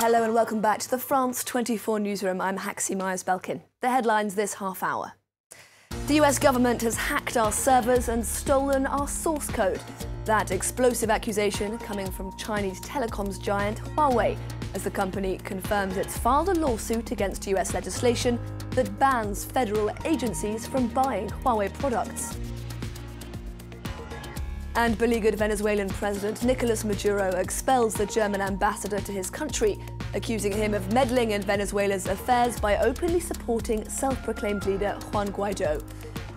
Hello and welcome back to the France 24 newsroom. I'm Haxi Myers-Belkin. The headlines this half hour. The US government has hacked our servers and stolen our source code. That explosive accusation coming from Chinese telecoms giant Huawei, as the company confirms it's filed a lawsuit against US legislation that bans federal agencies from buying Huawei products. And beleaguered Venezuelan President Nicolas Maduro expels the German ambassador to his country, accusing him of meddling in Venezuela's affairs by openly supporting self-proclaimed leader Juan Guaido.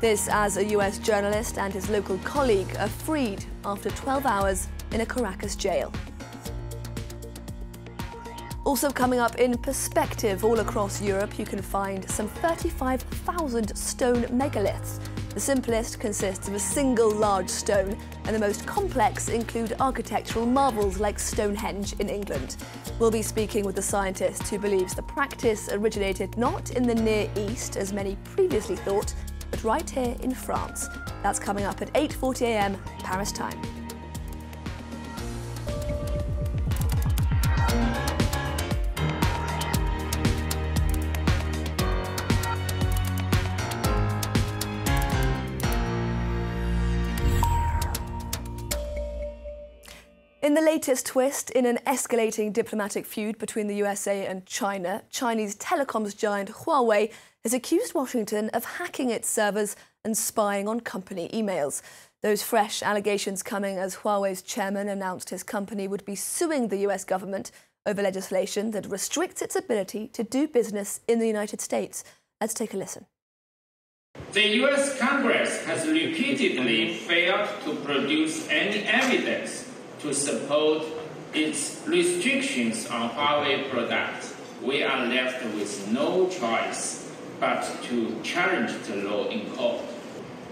This as a US journalist and his local colleague are freed after 12 hours in a Caracas jail. Also coming up in perspective, all across Europe you can find some 35,000 stone megaliths. The simplest consists of a single large stone, and the most complex include architectural marvels like Stonehenge in England. We'll be speaking with a scientist who believes the practice originated not in the Near East, as many previously thought, but right here in France. That's coming up at 8:40 a.m. Paris time. In the latest twist in an escalating diplomatic feud between the USA and China, Chinese telecoms giant Huawei has accused Washington of hacking its servers and spying on company emails. Those fresh allegations coming as Huawei's chairman announced his company would be suing the US government over legislation that restricts its ability to do business in the United States. Let's take a listen. The US Congress has repeatedly failed to produce any evidence to support its restrictions on Huawei products. We are left with no choice but to challenge the law in court.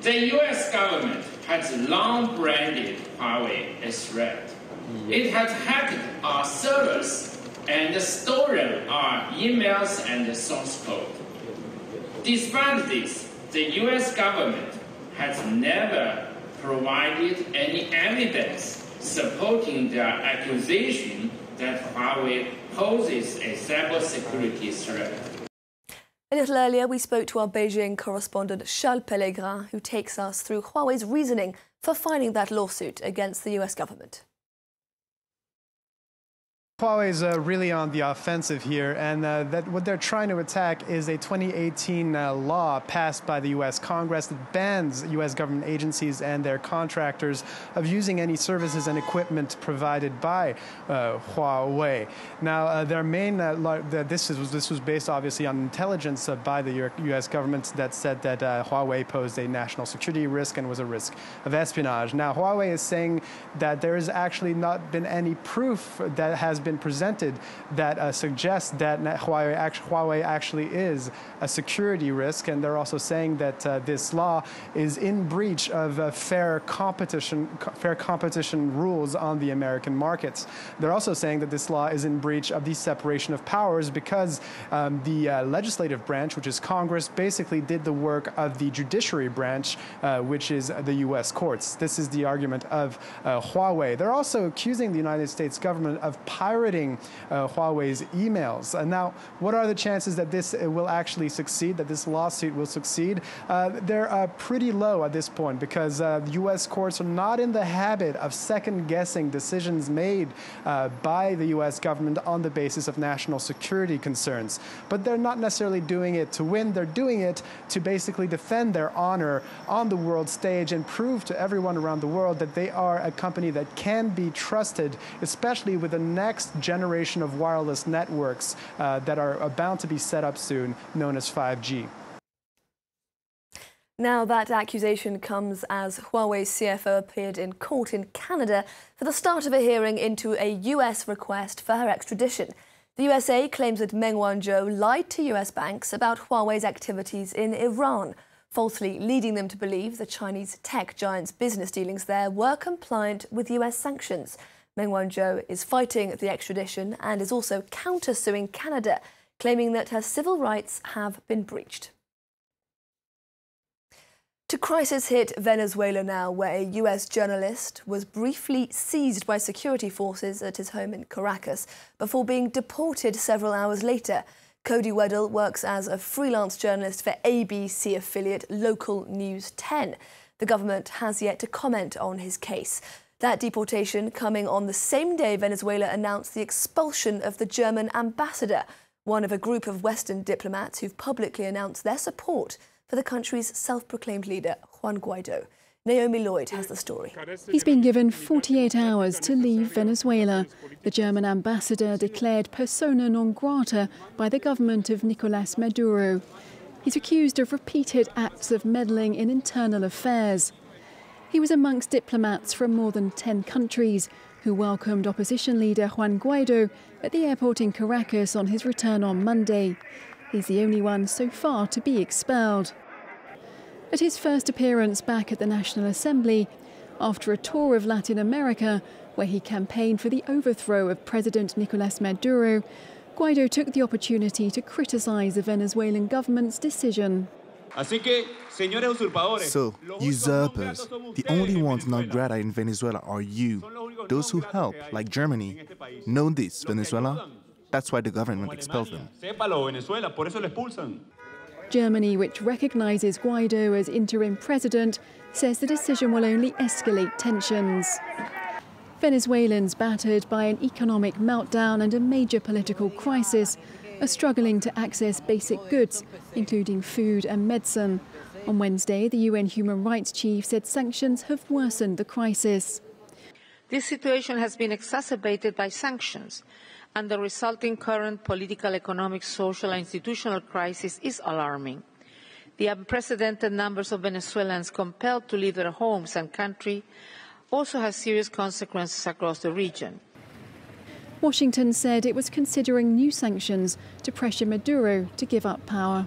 The US government has long branded Huawei a threat. It has hacked our servers and stolen our emails and source code. Despite this, the US government has never provided any evidence supporting their accusation that Huawei poses a cybersecurity threat. A little earlier, we spoke to our Beijing correspondent Charles Pellegrin, who takes us through Huawei's reasoning for filing that lawsuit against the US government. Huawei is really on the offensive here, and that what they're trying to attack is a 2018 law passed by the U.S. Congress that bans U.S. government agencies and their contractors of using any services and equipment provided by Huawei. Now, their main this was based obviously on intelligence by the U.S. government that said that Huawei posed a national security risk and was a risk of espionage. Now, Huawei is saying that there has actually not been any proof that has been presented that suggests that Huawei actually is a security risk, and they're also saying that this law is in breach of fair competition rules on the American markets. They're also saying that this law is in breach of the separation of powers because the legislative branch, which is Congress, basically did the work of the judiciary branch, which is the U.S. courts. This is the argument of Huawei. They're also accusing the United States government of pirating Huawei's emails. And now, what are the chances that this will actually succeed, that this lawsuit will succeed? They're pretty low at this point because the U.S. courts are not in the habit of second-guessing decisions made by the U.S. government on the basis of national security concerns. But they're not necessarily doing it to win. They're doing it to basically defend their honor on the world stage and prove to everyone around the world that they are a company that can be trusted, especially with the next generation of wireless networks that are bound to be set up soon, known as 5G. Now, that accusation comes as Huawei's CFO appeared in court in Canada for the start of a hearing into a US request for her extradition. The USA claims that Meng Wanzhou lied to US banks about Huawei's activities in Iran, falsely leading them to believe the Chinese tech giant's business dealings there were compliant with US sanctions. Meng Wanzhou is fighting the extradition and is also countersuing Canada, claiming that her civil rights have been breached. To crisis-hit Venezuela now, where a US journalist was briefly seized by security forces at his home in Caracas before being deported several hours later. Cody Weddle works as a freelance journalist for ABC affiliate Local News 10. The government has yet to comment on his case. That deportation coming on the same day Venezuela announced the expulsion of the German ambassador, one of a group of Western diplomats who've publicly announced their support for the country's self-proclaimed leader, Juan Guaido. Naomi Lloyd has the story. He's been given 48 hours to leave Venezuela. The German ambassador declared persona non grata by the government of Nicolás Maduro. He's accused of repeated acts of meddling in internal affairs. He was amongst diplomats from more than 10 countries who welcomed opposition leader Juan Guaido at the airport in Caracas on his return on Monday. He's the only one so far to be expelled. At his first appearance back at the National Assembly, after a tour of Latin America, where he campaigned for the overthrow of President Nicolás Maduro, Guaido took the opportunity to criticize the Venezuelan government's decision. So, usurpers, the only ones not grata in Venezuela are you. Those who help, like Germany. Know this, Venezuela? That's why the government expelled them. Germany, which recognises Guaido as interim president, says the decision will only escalate tensions. Venezuelans battered by an economic meltdown and a major political crisis are struggling to access basic goods, including food and medicine. On Wednesday, the UN Human Rights Chief said sanctions have worsened the crisis. This situation has been exacerbated by sanctions, and the resulting current political, economic, social and institutional crisis is alarming. The unprecedented numbers of Venezuelans compelled to leave their homes and country also has serious consequences across the region. Washington said it was considering new sanctions to pressure Maduro to give up power.